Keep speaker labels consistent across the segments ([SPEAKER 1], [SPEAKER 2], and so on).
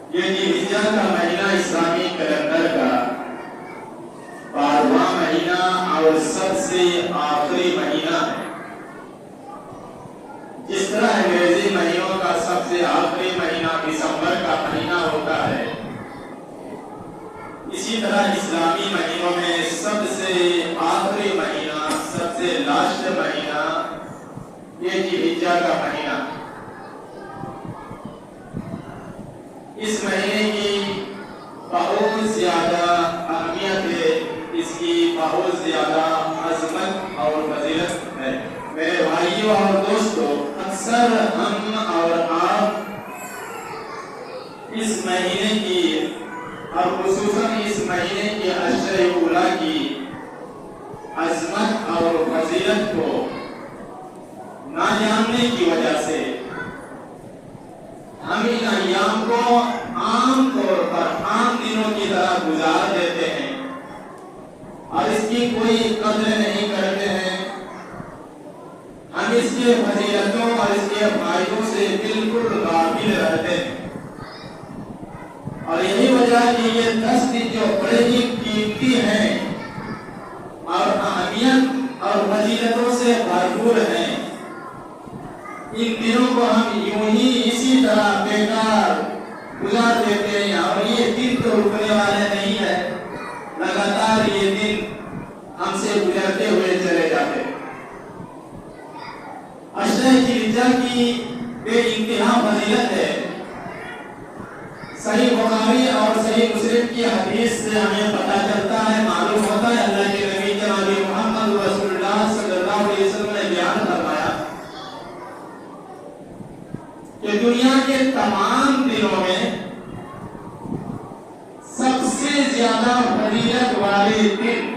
[SPEAKER 1] یہ ذوالحجہ کا مہینہ اسلامی کیلنڈر کا 12واں مہینہ اور سب سے آخری مہینہ ہے۔ جس طرح انگریزی مہینوں کا سب سے آخری مہینہ دسمبر کا مہینہ ہوتا ہے، اسی طرح اسلامی مہینوں میں سب سے آخری مہینہ، سب سے لاسٹ مہینہ یہ ذوالحجہ کا مہینہ۔ اس مہینے کی بہت زیادہ اہمیت ہے، اس کی بہت زیادہ عظمت اور فضیلت ہے۔ میرے بھائیوں اور دوستو، اکثر ہم اور آپ اس مہینے کی اور خصوصاً اس مہینے کے عشر اولیٰ کی عظمت اور فضیلت کو نہ جاننے کی وجہ سے ہم ان ایام کو عام طور پر عام دنوں کی طرح گزار دیتے ہیں اور اس کی کوئی قدر نہیں کرتے ہیں۔ ہم اس کے فضیلتوں اور اس کے فائدوں سے بالکل غافل رہتے ہیں، اور یہی وجہ ہے کہ یہ 10 دن جو بڑے ہی قیمتی ہیں اور اہمیت اور فضیلتوں سے بھرپور ہیں، ان دنوں کو ہم یوں ہی اسی طرح بیکار گزار دیتے ہیں، اور یہ دن تو رکنے والے نہیں ہے، لگاتار یہ دن ہم سے گزرتے ہوئے چلے جاتے ہیں۔ عشر ذوالحجہ کی بے انتہا فضیلت ہے۔ صحیح بخاری اور صحیح مسلم کی حدیث سے ہمیں پتہ چلتا ہے، معلوم ہوتا ہے، اللہ کے نبی جناب محمد رسول اللہ صلی اللہ علیہ وسلم نے بیان فرمایا کہ دنیا کے تمام دنوں میں سب سے زیادہ فضیلت والے دن،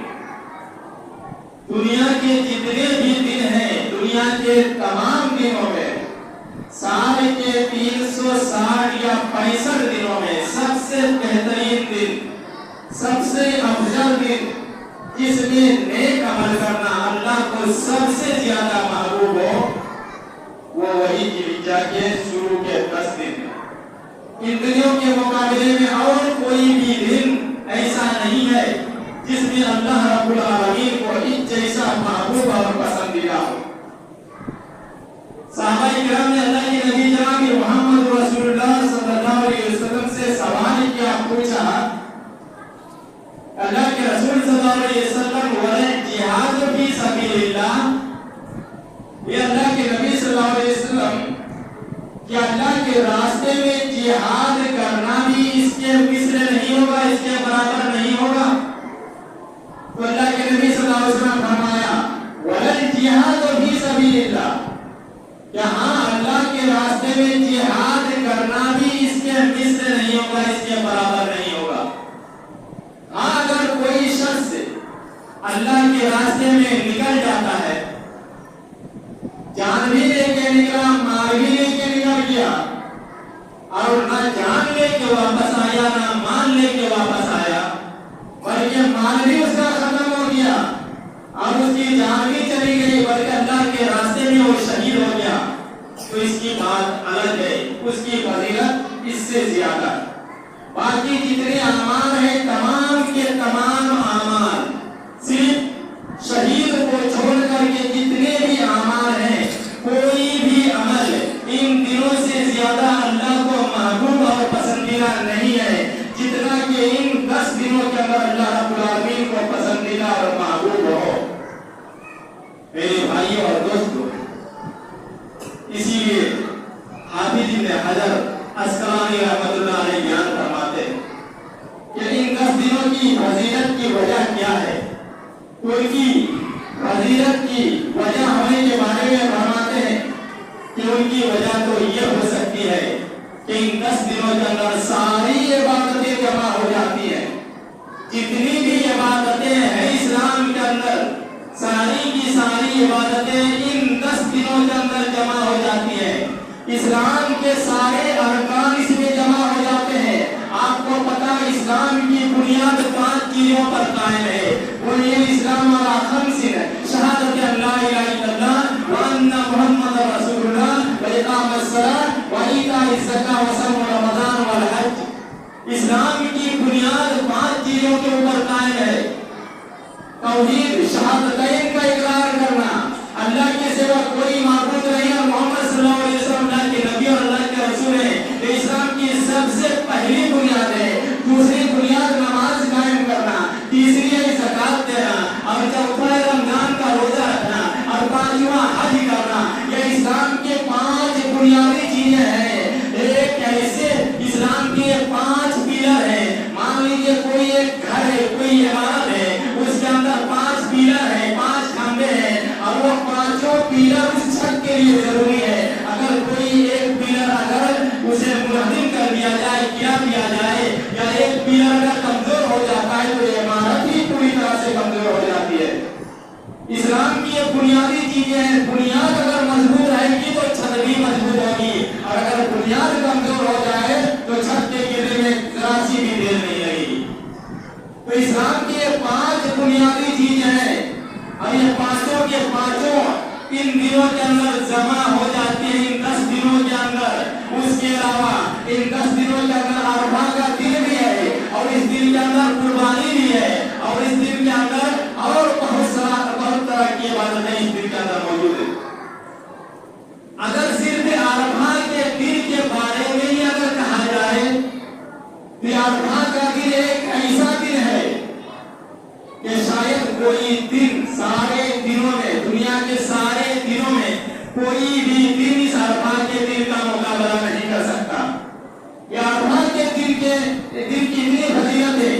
[SPEAKER 1] دنیا کے جتنے بھی دن ہیں، دنیا کے تمام دنوں میں، سال کے 360 یا 65 دنوں میں سب سے بہترین دن، سب سے افضل دن، جس میں نیک عمل کرنا اللہ کو سب سے زیادہ محبوب ہو، وہ وہی ذوالحجہ کے شروع کے 10 دن ہیں۔ ان دنوں کے مقابلے میں اور کوئی بھی دن ایسا نہیں ہے جس میں اللہ رب العالمین کو اس جیسا محبوب اور پسندیدہ ہو۔ صحابہ کرام نے اللہ کے نبی جناب محمد رسول اللہ صلی اللہ علیہ وسلم سے سوال کیا، پوچھا، اللہ کے رسول صلی اللہ علیہ وسلم جہاد فی سبیل اللہ، یہ اللہ کے نبی صلی اللہ علیہ وسلم، کیا اللہ کے راستے میں جہاد کرنا بھی اس کے مثل نہیں ہوگا، اس کے برابر نہیں ہوگا؟ تو اللہ کے نبی صلی اللہ علیہ وسلم فرمایا، وَلَلْجِهَادُ فِي سَبِيلِ اللَّهِ، کہ ہاں اللہ کے راستے میں جہاد کرنا بھی اس کے مثل نہیں ہوگا، اس کے برابر نہیں ہوگا۔ ہاں اگر کوئی شخص اللہ کے راستے میں نکل جاتا ہے، جان بھی لے کے نکلا، مال بھی لے کے نکل گیا، اور نہ جان لے کے واپس آیا نہ مال لے کے واپس آیا، بلکہ مال بھی اس کا ختم ہو گیا اور اس کی جان بھی چلی گئی، بلکہ اللہ کے راستے میں وہ شہید ہو گیا، تو اس کی بات الگ ہے، اس کی فضیلت اس سے زیادہ ہے۔ باقی جتنے اعمال ہیں، تمام کے تمام اعمال، صرف شہید کو چھوڑ کر کے جتنے بھی اعمال ہیں، کوئی بھی عمل ان دنوں سے زیادہ اللہ کو محبوب اور پسندیدہ نہیں ہے جتنا کہ ان 10 دنوں کے اندر اللہ رب العالمین کو پسندیدہ اور محبوب ہو۔ میرے بھائیوں اور دوستوں، اسی لیے حافظ ابن حجر عسقلانی رحمۃ اللہ علیہ بیان فرماتے ہیں کہ ان 10 دنوں کی فضیلت کی وجہ کیا ہے۔ ان کی فضیلت کی وجہ ہونے کے بارے میں فرماتے ہیں کہ ان کی وجہ تو یہ ہو سکتی ہے کہ ان 10 دنوں کے اندر ساری عبادتیں جمع ہو جاتی ہیں، جتنی بھی عبادتیں ہیں اسلام کے اندر، ساری کی ساری عبادتیں ان 10 دنوں کے اندر جمع ہو جاتی ہیں۔ اسلام کے سارے ارکان اس میں جمع ہو جاتے ہیں۔ آپ کو پتا اسلام کی بنیاد 5 چیزوں پر قائم ہے۔ بنیاد اسلام والا خمس ہے، شہادت لا الہ الا اللہ وان محمد رسول اللہ، واقام الصلاۃ وایتاء الزکاۃ وصوم رمضان والحج۔ इस्लाम की बुनियाद 5 चीजों के ऊपर कायम है। तौहीद, शहादतैन का इकरार करना, अल्लाह के सिवा कोई माबूद नहीं और मोहम्मद सल्लल्लाहु अलैहि वसल्लम अल्लाह के नबी और अल्लाह के रसूल हैं। ये इस्लाम की सबसे पहली बुनियाद है। दूसरी बुनियाद नमाज कायम करना, तीसरी है ज़कात देना, और चौथा है रमजान का रोजा रखना, और पांचवा हज करना। ये इस्लाम के 5 बुनियादी चीजें हैं। एक ऐसे इस्लाम के 5 पिलर हैं। मान लीजिए कोई एक घर है, कोई इमारत है, उसके अंदर 5 पिलर है, 5 खंभे हैं, और वो 5 पिलर उस छत के लिए जरूरी है। अगर कोई एक पिलर अगर उसे मुनहदिम कर दिया जाए, गिरा दिया जाए, या एक पिलर अगर कमजोर हो जाता है तो इमारत ही पूरी तरह से कमजोर हो जाती है। इस्लाम की ये बुनियादी चीजें हैं। बुनियाद अगर मजबूत रहेगी तो छत भी मजबूत होगी, और अगर बुनियाद कमजोर हो जाए तो छत के गिरने में जरा सी भी देर नहीं लगेगी। तो इस्लाम की ये 5 बुनियादी चीजें हैं, और ये पांचों के पांचों इन दिनों के अंदर जमा हो जाती है, इन 10 दिनों के अंदर। उसके अलावा इन 10 दिनों के अंदर अरफा का दिन भी है, और इस दिन के अंदर कुर्बानी भी है, और इस दिन के अंदर और बहुत तरह की इबादतें इस दिन के अंदर मौजूद है। अगर सिर्फ अरफा के दिन के बारे में ही अगर कहा जाए तो अरफा का दिन एक ऐसा दिन है कि शायद कोई दिन सारे दिनों में, दुनिया के सारे दिनों में कोई भी दिन इस अरफा के दिन का मुकाबला नहीं कर सकता। ये अरफा के दिन की इतनी फजीलत है।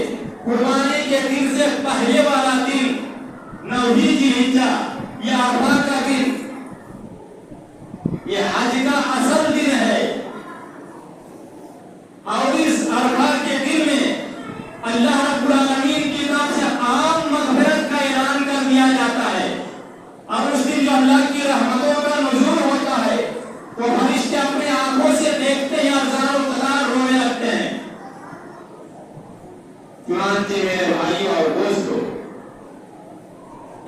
[SPEAKER 1] कुर्बानी के दिन से पहले वाला दिन 9वीं जिलहिज्जा, ये अरफा का दिन, ये हज का असल दिन है। और इस अरफा के दिन में अल्लाह रब्बुल आलमीन की तरफ से आम मग़फ़िरत का ऐलान कर दिया जाता है, और उस दिन जो अल्लाह की रहमतों का नुज़ूल होता है तो फरिश्ते अपने आंखों से देखते ही हज़ारों कतार रोने लगते हैं। चुनांचे मेरे भाई और दोस्तों,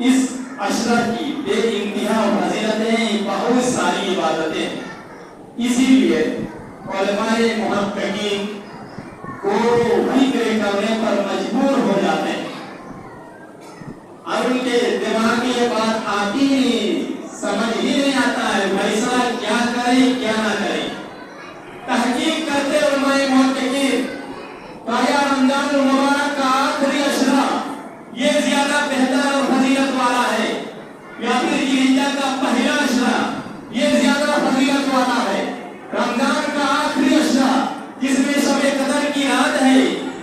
[SPEAKER 1] इस अशरफ की बेइंतहा फजीलतें, बहुत सारी इबादतें, इसीलिए उलमाए मुहक्किकीन को फिक्र करने पर मजबूर हो जाते हैं, और उनके दिमाग में ये बात आती नहीं, समझ ही नहीं आता है फैसला क्या करें क्या ना करें। तहकीक करते उलमाए मुहक्किकीन ताया रमजान मुबारक का आखिरी अशरा ये ज्यादा बेहतर और फजीलत वाला है, या फिर जिलहिज्जा का पहला अशरा ये ज्यादा फजीलत वाला है। रमजान का आखिरी अशरा जिसमें शब कदर की रात है,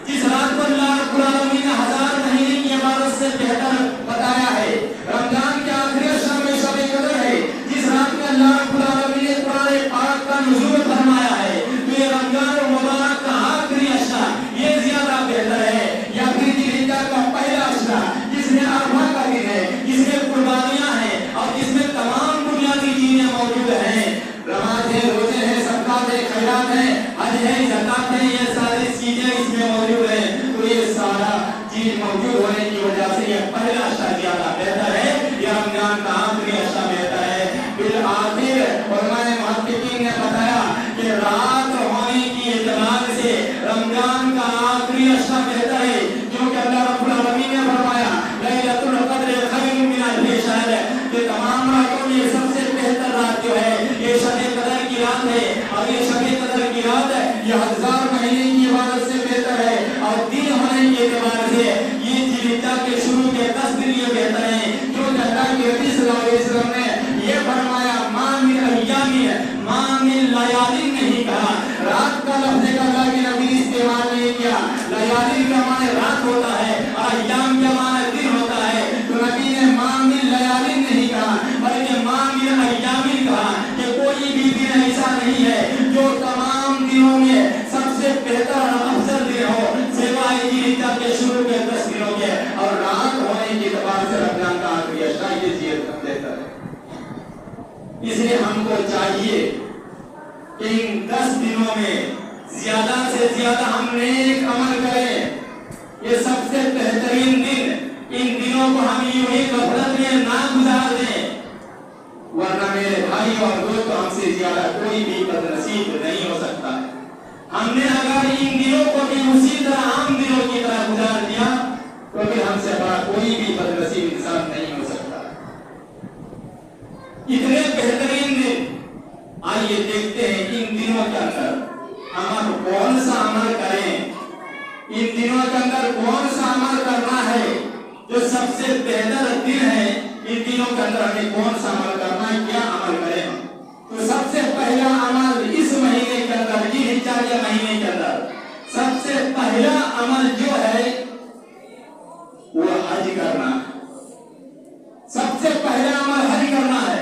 [SPEAKER 1] जिस रात पर अल्लाह रब्बुल आलमीन ने 1000 महीने की इबादत से बेहतर बताया है। रमजान के आखिरी अशरा में शब कदर है, जिस रात में अल्लाह रब्बुल आलमीन ने कुरान पाक का नुज़ूल फरमाया है। तो ये रमजान मुबारक का आखिरी अशरा ये ज्यादा बेहतर है, या फिर जिलहिज्जा का पहला अशरा जिसमें अरफा का दिन है, जिसमें कुर्बानियां हैं, और जिसमें तमाम बुनियादी चीजें मौजूद हैं। नमाज है, रोजे हैं, सदक़ात है, खैरात है, हज है, ज़कात है, ये सारी चीजें इसमें मौजूद हैं। तो ये सारा चीज मौजूद होने की वजह से ये पहला अशरा ज्यादा बेहतर है, या रमजान का आखिरी अशरा बेहतर है। फिर आखिर उलमाए मुहक्किकीन ने बताया कि रात होने की एतबार से रमजान का आखिरी अशरा बेहतर है, क्योंकि अल्लाह रब्बुल आलमीन ने फरमाया लैलतुल क़द्र खैरुम मिन अल्फ़ि शहर, कि तमाम रातों में सबसे बेहतर रात जो है ये शब कदर की रात है, और ये शब कदर की रात ये 1000 महीने की इबादत से बेहतर है। और दिन होने के एतबार से ये जिलहिज्जा के शुरू के 10 दिन ये बेहतर है, क्योंकि अल्लाह के नबी सल्लल्लाहु अलैहि वसल्लम ने ये फरमाया मा मिन अय्यामिन मा मिन लयालिन नहीं कहा, रात का लफ्ज़ अल्लाह के नबी ने इस्तेमाल नहीं किया। लयालिन का माने रात होता है, और अय्याम का माने दिन होता है। तो नबी ने मा मिन लयालिन नहीं कहा, बल्कि मा मिन अय्यामिन कहा, कि कोई भी दिन ऐसा नहीं है जो तमाम दिनों में सबसे बेहतर और अफजल दिन हो, सिवाय जिलहिज्जा के शुरू के 10 दिनों के, और रात होने के एतबार से रमजान का आखिरी अशरा ये बेहतर है। इसलिए हमको चाहिए कि इन 10 दिनों में ज्यादा से ज्यादा हम नेक अमल करें। ये सबसे बेहतरीन दिन, इन दिनों को हम यूं ही गफलत में ना गुजार दें, वरना मेरे भाई और दोस्तों हमसे ज्यादा कोई भी बदनसीब नहीं हो सकता है। हमने अगर इन दिनों को भी उसी इन दिनों के अंदर कौन सा अमल करना है जो सबसे बेहतर दिन है, इन दिनों के अंदर हमें कौन सा अमल करना है, क्या अमल करें हम। तो सबसे पहला अमल इस महीने के अंदर, जिलहिज्जा के महीने के अंदर सबसे पहला अमल जो है वो हज करना है। सबसे पहला अमल हज करना है।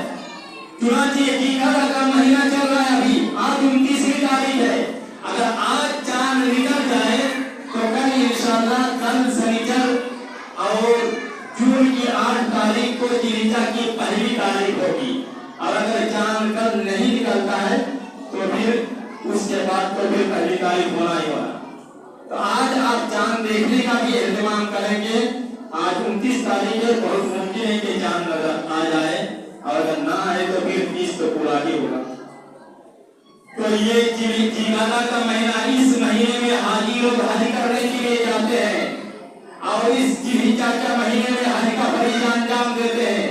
[SPEAKER 1] चुनाची जिलहिज्जा का महीना चल रहा है, अभी आज 29वीं तारीख है। अगर आज चांद निकल जाए तो कल इंशाअल्लाह, कल शनिचर और जून की 8 तारीख को जिलहिज्जा की पहली तारीख होगी। और अगर चांद कल नहीं निकलता है तो फिर उसके बाद तो फिर पहली तारीख होना ही होना। तो आज आप चांद देखने का भी एहतमाम करेंगे। आज 29 तारीख है, बहुत मुमकिन है कि चांद नजर आ जाए, और अगर ना आए तो फिर 30 तो पूरा ही होगा। तो ये जिलहिज्जा का महीना, इस महीने में हाजी लोग हज करने के लिए जाते हैं और इस जिलहिज्जा के महीने में हज का फरीज़ा अंजाम देते हैं।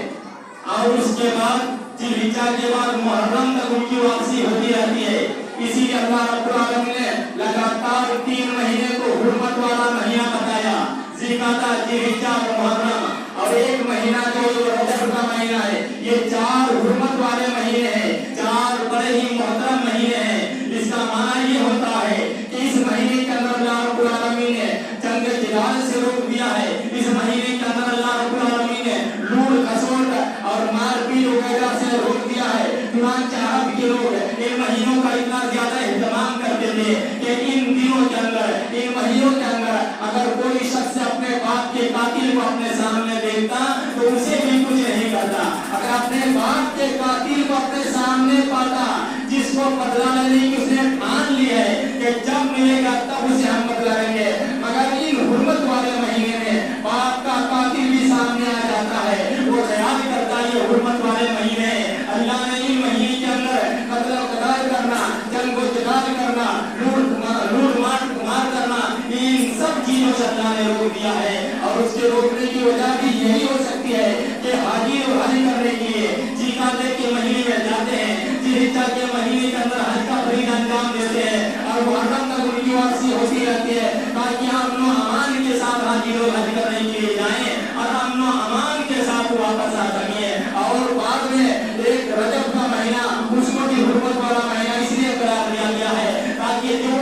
[SPEAKER 1] और उसके बाद जिलहिज्जा के बाद मुहर्रम तक उनकी वापसी होती रहती है। इसीलिए अल्लाह रब्बुल आलमीन ने लगातार 3 महीने को हुर्मत वाला महीना बताया, जिलकादा, जिलहिज्जा और मुहर्रम। और एक महीना जो रजब का महीना है, ये 4 हुर्मत वाले महीने हैं, 4 बड़े ही मोहतरम महीने हैं। इसका माना ये होता है कि इस महीने के अंदर अल्लाह रब्बुल आलमीन ने जंग जिहाद से रोक दिया है। इस महीने के अंदर अल्लाह रब्बुल आलमीन ने लूट खसोट और मारपीट वगैरह से रोक दिया है। चुनांचे अरब के लोग इन महीनों का इतना ज्यादा एहतमाम करते थे कि इन दिनों के अंदर, इन महीनों के अंदर अगर कोई शख्स अपने बाप के कातिल को अपने सामने देखता तो उसे भी कुछ नहीं करता। अगर अपने बाप के कातिल को अपने सामने पाता, जिसको बदला लेने की उसने ठान ली है कि जब मिलेगा तब उसे हम बदला लेंगे, मगर इन हुर्मत वाले महीने में बाप का कातिल भी सामने आ जाता है, वो ख्याल करता है ये हुर्मत वाले महीने। अल्लाह ने इन महीने के अंदर कत्ल कताल करना, जंग जिहाद करना, लूट मार करना, इन सब चीजों से अल्लाह ने रोक दिया है। और उसके रोकने की वजह भी यही हो सकती है कि हाजी और हज करने के लिए जिलकादे के महीने में जाते हैं, जिलहिज्जा के महीने के अंदर हज का फरीज़ा अंजाम देते हैं और मुहर्रम तक उनकी वापसी होती रहती है, ताकि अमन अमान के साथ हाजी लोग हज करने के लिए जाएं और अमन अमान के साथ वापस आ सकें। और बाद में एक रजब का महीना, उसको भी हुर्मत वाला महीना इसलिए करार दिया गया है ताकि जो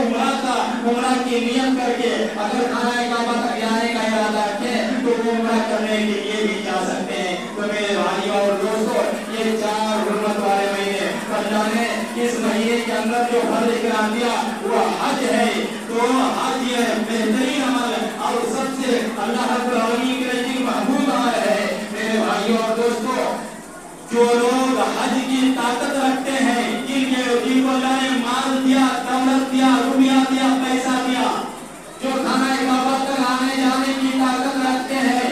[SPEAKER 1] उम्रा की नियत करके अगर खाना काबा तक जाने का इरादा रखे तो वो उम्रा करने के लिए भी जा सकते हैं। तो मेरे भाइयों और दोस्तों, ये 4 हुर्मत वाले महीने अल्लाह ने इस महीने के अंदर जो फर्ज करार दिया वो हज है। तो हज ये बेहतरीन अमल और सबसे अल्लाह रब्बुल आलमीन के लिए महबूब अमल है। मेरे भाइयों और दोस्तों, जो लोग हज की ताकत रखते हैं, जिनको अल्लाह ने माल दिया, दौलत दिया, रुपया दिया, पैसा दिया, जो खाना काबा तक आने जाने की ताकत रखते हैं,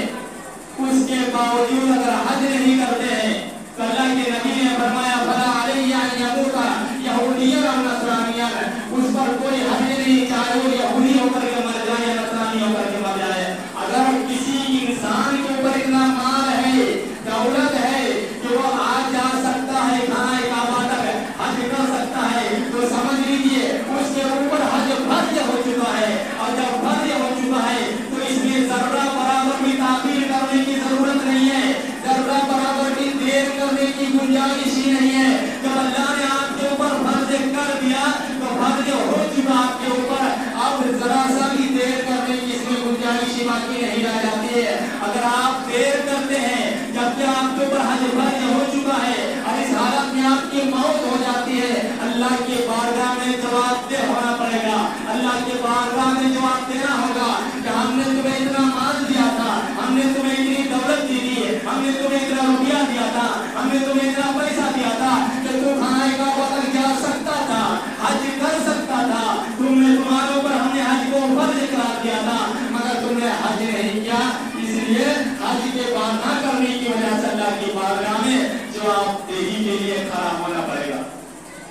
[SPEAKER 1] उसके बावजूद अगर हज नहीं करते हैं तो अल्लाह के नबी ने फरमाया फला अलैया अन यमूता यहूदिय्यन अव नसरानिय्यन, उस पर कोई हज नहीं, चाहे वो यहूदी होकर के मर जाए या नसरानी होकर के मर जाए। अगर किसी इंसान के ऊपर इतना माल है, दौलत है कि वो आज जा सकता है खाना काबा तक, हज कर सकता है, तो समझ लीजिए उसके ऊपर हज फर्ज हो चुका है। और जब फर्ज हो चुका है तो इसमें जर्रा बराबर भी ताखीर करने की जरूरत नहीं है, जर्रा बराबर भी देर करने की गुंजाइश ही नहीं है। जब अल्लाह ने आपके ऊपर फर्ज कर दिया तो फर्ज हो चुका आपके ऊपर, अब जरा सा भी देर करने की इसमें गुंजाइश बाकी नहीं रह जाती है। अगर आप देर करते हैं जबकि आपके ऊपर हज फर्ज हो चुका है और इस हालत में आपकी मौत हो जाती है, अल्लाह के बारगाह में जवाबदेह होना पड़ेगा। अल्लाह के बारगाह में जवाब देना होगा कि हमने तुम्हें इतना माल दिया था, हमने तुम्हें इतनी दौलत दी थी, हमने तुम्हें इतना रुपया दिया था, हमने तुम्हें इतना पैसा दिया था कि तुम खाना काबा तक जा सकता था, हज कर सकता था, तुम्हारे ऊपर हमने हज को फर्ज करार दिया था, मगर तुमने हज नहीं किया। इसलिए हज के बाद न करने की वजह से अल्लाह की बारगाह में जवाबदेही के लिए खड़ा होना पड़ेगा।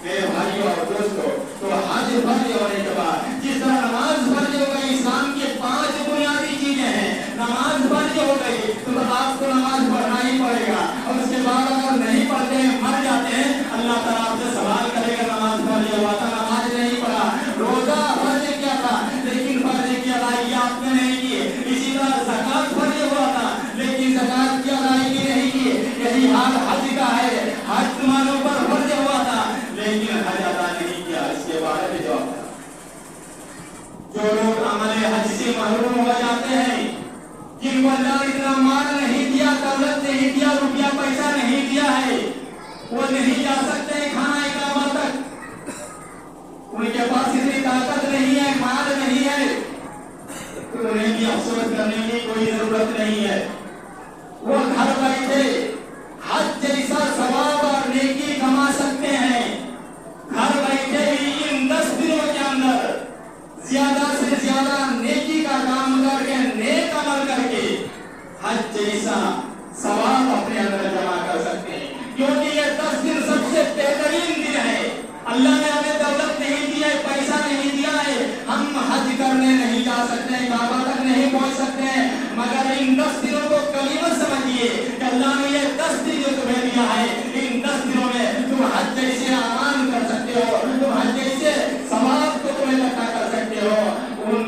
[SPEAKER 1] मेरे भाइयों और दोस्तों, तो हज फर्ज होने के बाद जिस तरह नमाज फर्ज हो गई, इस्लाम के 5 बुनियादी चीजें हैं, नमाज फर्ज हो गई तो आपको नमाज पढ़ना ही पड़ेगा। और उसके बाद अगर नहीं पढ़ते हैं, मर जाते हैं, अल्लाह ताला आपसे सवाल करेगा नमाज फर्ज हुआ था, नमाज नहीं पढ़ा। रोजा फर्ज किया था लेकिन फर्ज की अदायगी से महरूम हो जाते हैं। जिनको अल्लाह ने इतना माल नहीं दिया, दौलत नहीं दिया, रुपया पैसा नहीं दिया है, वो नहीं जा सकते खाना इकामा तक। उनके पास इतनी ताकत नहीं है, माल नहीं है, तो उन्हें भी अफसोस करने की कोई जरूरत नहीं है। वो घर बैठे हज जैसा सवाब और नेकी कमा सकते हैं। घर बैठे ही इन 10 दिनों के अंदर ज्यादा से ज्यादा नेकी का काम करके, नेक अमल करके हज जैसा सवाब अपने अंदर जमा कर सकते हैं। क्योंकि ये 10 दिन सबसे बेहतरीन दिन है। अल्लाह ने हमें दौलत नहीं दी है, पैसा नहीं दिया है, हम हज करने नहीं जा सकते, काबा तक नहीं पहुंच सकते हैं, मगर इन 10 दिनों को गनीमत समझिए कि अल्लाह ने ये 10 दिन जो तुम्हें दिया है, इन 10 दिनों में तुम हज जैसे अमान कर सकते हो, तुम हज जैसे सवाब को तुम्हें इकट्ठा कर सकते हो। उन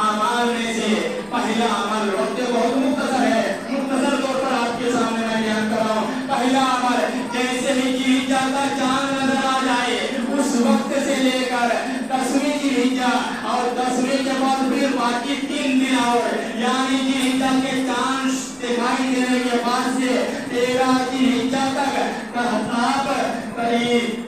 [SPEAKER 1] अमाल में से पहला अमल वक्त बहुत मुख्तसर है, मुख्तसर तौर पर आपके सामने मैं बयान कर रहा हूँ। पहला अमल, जैसे ही जिल्हिज्जा का चांद नजर आ जाए उस वक्त से लेकर 10वीं जिल्हिज्जा और 10वीं के बाद फिर बाकी 3 दिन और, यानी जिल्हिज्जा के चांद दिखाई देने के बाद से 13 जिल्हिज्जा तक आप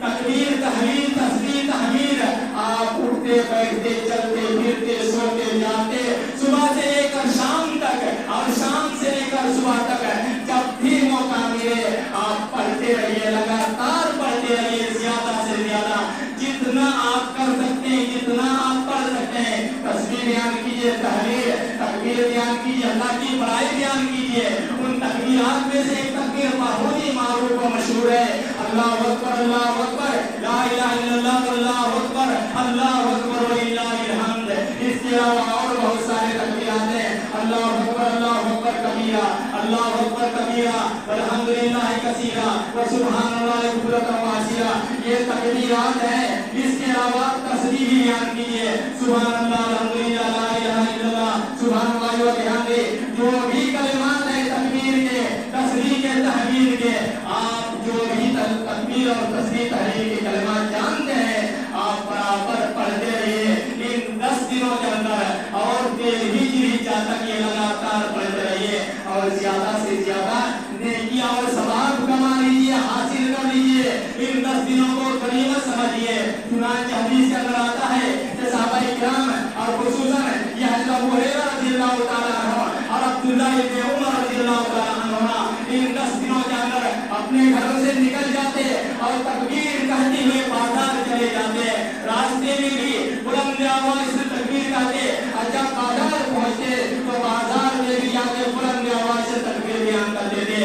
[SPEAKER 1] तकबीर तहलील तस्बीह तहमीद आप उठते बैठते चलते फिरते सोते जाते सुबह से लेकर शाम तक और शाम से लेकर सुबह तक जब भी मौका मिले आप पढ़ते रहिए, लगातार पढ़ते रहिए, ज्यादा से ज्यादा जितना आप कर सकते हैं, जितना आप पढ़ सकते हैं। तस्बीह बयान कीजिए, तहलील तकबीर बयान कीजिए, अल्लाह की बड़ाई बयान कीजिए। उन तकबीरात में से एक तकबीर बहुत ही मारूफ और मशहूर है, अल्लाहु अकबर, अल्लाहु अकबर, ला इलाहा इल्लल्लाह, अल्लाहु अकबर, अल्लाहु अकबर व लिल्लाहिल हम्द। इसके अलावा और बहुत सारे तकबीरात हैं, अल्लाहु अकबर, अल्लाहु अकबर कबीरा, अल्लाहु अकबर कबीरा, अल्हम्दुलिल्लाह कसीरा व सुब्हानल्लाहि बुक्रतन व असीला। ये तकबीरात हैं। इसके अलावा तस्बीह भी बयान कीजिए, सुब्हानल्लाह, अल्हम्दुलिल्लाह, ला इलाहा इल्लल्लाह, सुब्हानल्लाह व बिहम्दिही। जो भी कलिमात हैं तकबीर के, तस्बीह के, तहमीद के, आप जो भी तकबीर और तस्बीह तहलील के कलिमात जानते हैं आप बराबर पढ़ते रहिए इन 10 दिनों के अंदर, और जिल्हिज्जा तक ये लगातार पढ़ते रहिए और ज्यादा से ज्यादा नेकियां और सवाब कमा लीजिए, हासिल कर लीजिए। इन 10 दिनों को गनीमत समझिए। चुनांचे हदीस के अंदर आता है कि सहाबाए किराम और खुसूसन ये हज़रत अबू हुरैरा रज़ियल्लाहु तआला अन्हु और अब्दुल्लाह इब्न उमर रज़ियल्लाहु तआला अन्हुमा इन 10 दिनों के अंदर अपने घरों से निकल जाते और तकबीर कहते हुए बाजार चले जाते। रास्ते में भी बुलंद आवाज से तकबीर कहते, और जब बाजार पहुंचते तो बाजार में भी जाके बुलंद आवाज से तकबीर बयान कर देते।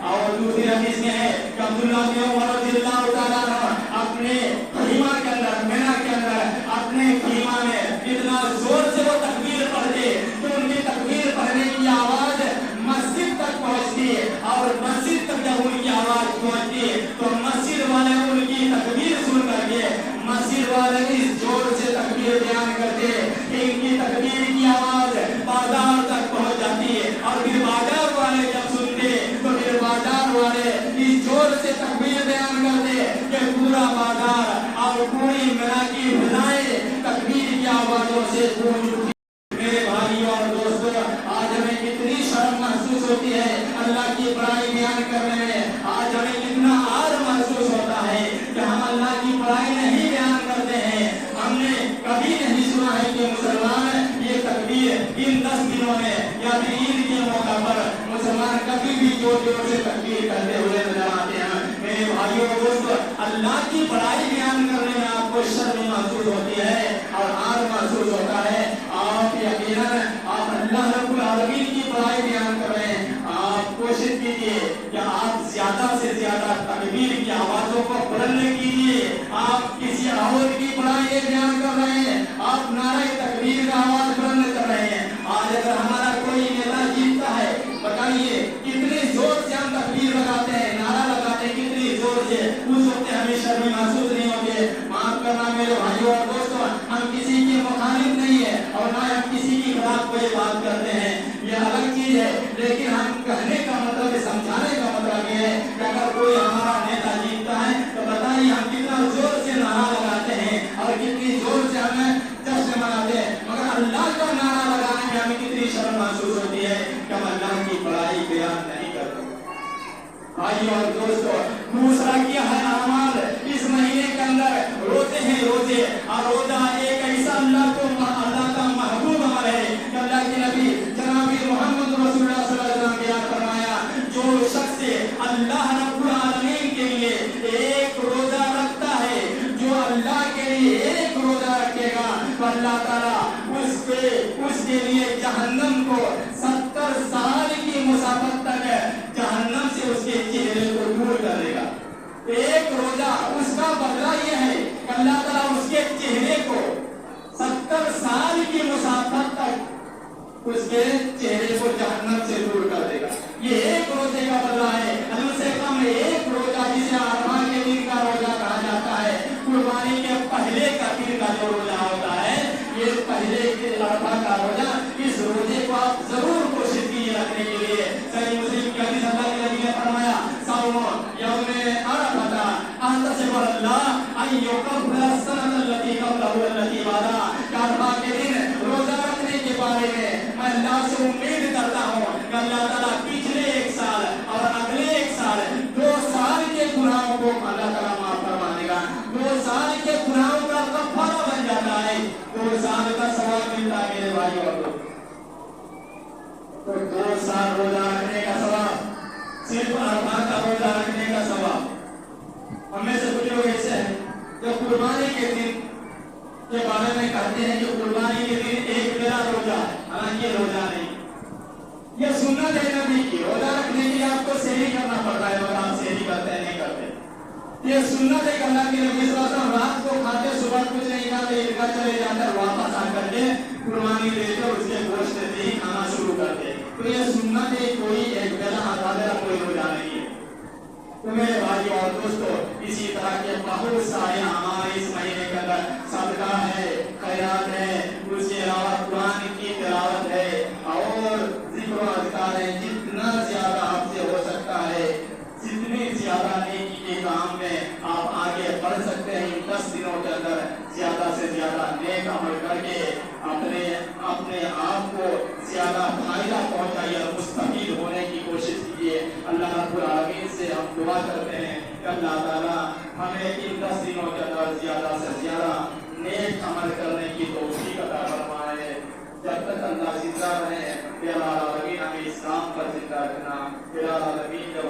[SPEAKER 1] और दूसरी हदीस में है कि अब्दुल्लाह इब्न उमर रज़ियल्लाहु तआला अन्हु अपने खीमा के अंदर, मेना के अंदर अपने खीमा में इतना जोर से वो तकबीर पढ़ते कि उनकी तकबीर पढ़ने की आवाज मस्जिद तक पहुंचती, और मस्जिद तक जब उनकी आवाज पहुंचती तो मस्जिद वाले उनकी तकबीर सुन करके मस्जिद वाले इस जोर से तकबीर बयान करते कि इनकी तकबीर की आवाज बाजार तक पहुंच जाती है। और फिर बाजार वाले जब सुनते तो फिर बाजार वाले इस जोर से तकबीर बयान करते कि पूरा बाजार और पूरी मिना की फिजाएं तकबीर की आवाजों से गूंज उठी। मेरे भाइयों और दोस्तों, आज हमें कितनी शर्म महसूस होती है अल्लाह की बड़ाई बयान करने में। आज हमें कितना आर महसूस होता है कि हम अल्लाह की बड़ाई नहीं बयान करते हैं। हमने कभी नहीं सुना है कि मुसलमान ये तकबीर इन 10 दिनों में या फिर ईद के मौका पर मुसलमान कभी भी जोर जोर से तकबीर करते हुए नजर आते हैं। मेरे भाइयों और दोस्तों, अल्लाह की बड़ाई बयान करने में आपको शर्म महसूस होती है और आर महसूस होता है। आप यकीनन आप अल्लाह रब्बुल आलमीन की बड़ाई बयान कर रहे हैं। आप कोशिश कीजिए कि आप ज्यादा से ज्यादा तकबीर की आवाजों को बुलंद कीजिए। आप किसी और की बड़ाई बयान कर रहे हैं, आप नारे तकबीर का आवाज बुलंद कर रहे हैं। आज अगर हमारा कोई नेता जीतता है, बताइए कितने जोर से हम तकबीर लगाते हैं, नारा लगाते हैं, कितनी जोर से। उस वक्त हमें शर्म महसूस नहीं होती। माफ करना मेरे भाइयों और दोस्तों, हम किसी के मुखालिफ नहीं है और ना हम किसी के खिलाफ कोई बात करते हैं, ये अलग चीज है। लेकिन हम कहने का मतलब, समझाने का मतलब ये है कि अगर कोई हमारा नेता जीतता है तो बताइए हम कितना जोर से नारा लगाते हैं और कितनी जोर से हमें जश्न मनाते हैं। मगर अल्लाह का नारा लगाना में हमें कितनी शर्म महसूस होती है कि हम अल्लाह की बड़ाई बयान नहीं करते। भाइयों और दोस्तों, दूसरा क्या है अमाल इस महीने के अंदर रोजे हैं रोजे, और रोजा एक ऐसा अल्लाह का महबूब अमल है कि अल्लाह के नबी जनाब मोहम्मद रसूलुल्लाह सल्लल्लाहु अलैहि वसल्लम ने बयान फरमाया, जो शख्स अल्लाह रब्बुल आलमीन के लिए एक रोजा रखता है, जो अल्लाह के लिए एक रोजा रखेगा तो अल्लाह ताला उसके लिए जहन्नम को 70 साल की मुसाफत तक जहन्नम से उसके चेहरे को दूर कर देगा। एक रोजा उसका बदला यह है कि अल्लाह ताला उसके चेहरे को 70 साल की मुसाफत तक उसके चेहरे को जहन्नम से दूर कर देगा। ये एक रोजे का बदला है। उससे कम एक रोजा जिसे अरफा के दिन का रोजा कहा जाता है, कुर्बानी के पहले का दिन का जो रोजा होता है, ये पहले के अरफा का रोजा, इस रोजे को आप जरूर कोशिश कीजिए रखने के लिए। सही मुस्लिम की हदीस अल्लाह के नबी ने फरमाया, सौम यौमे अरफा अहतसिब अल्लाह अन युकफ्फिर सनत अल्लती क़ब्लहु अल्लती बादा। अरफा के दिन रोजा रखने के बारे में मैं अल्लाह से उम्मीद करता हूँ कि अल्लाह ताला पिछले एक साल और अगले एक साल 2 साल के गुनाहों को अल्लाह ताला माफ करवा देगा। 2 साल के गुनाहों का कफ़ारा बन जाता है, 2 साल का सवाब मिलता है मेरे भाइयों और दोस्तों। तो 2 साल रोजा रखने का सवाब, सिर्फ अरफा का रोजा रखने का सवाब। हमें से कुछ लोग ऐसे हैं जो कुर्बानी के दिन के बारे में कहते हैं कि कुर्बानी के दिन एक बेला रोजा, हालांकि ये रोजा नहीं, ये सुन्नत है नबी की। रोजा रखने के लिए आपको सेहरी करना पड़ता है, और आप सेहरी करते हैं नहीं करते। ये सुन्नत है कि अल्लाह के नबी सल्लल्लाहु अलैहि वसल्लम रात को खाते, सुबह कुछ नहीं खाते, ईदगाह चले जाते, वापस आकर के कुर्बानी देते, उसके गोश्त से ही खाना शुरू करते। तो ये सुन्नत है, कोई एक बेला आधा बेला कोई रोजा नहीं है। तो मेरे भाइयों और दोस्तों, इसी तरह के बहुत सारे हमारे इस महीने के अंदर सदका है, खैरात है, उसके अलावा कुरान की तिलावत है और जिक्र अज़कार है। जितना ज्यादा आपसे हो सकता है, जितनी ज्यादा नेकी के काम में आप आगे बढ़ सकते हैं, इन 10 दिनों के अंदर ज्यादा से ज्यादा नेक अमल करके अपने आप को ज्यादा फायदा पहुंचाइए और मुस्तफीद होने की कोशिश कीजिए। अल्लाह रब्बुल आलमीन से हम दुआ करते हैं कि अल्लाह ताला हमें इन 10 दिनों के अंदर ज्यादा से ज्यादा नेक अमल करने की तौफीक अता फरमाए। जब तक अल्लाह जिंदा रहे, या अल्लाह आलमीन हमें इस्लाम पर जिंदा रखना। या अल्लाह आलमीन जब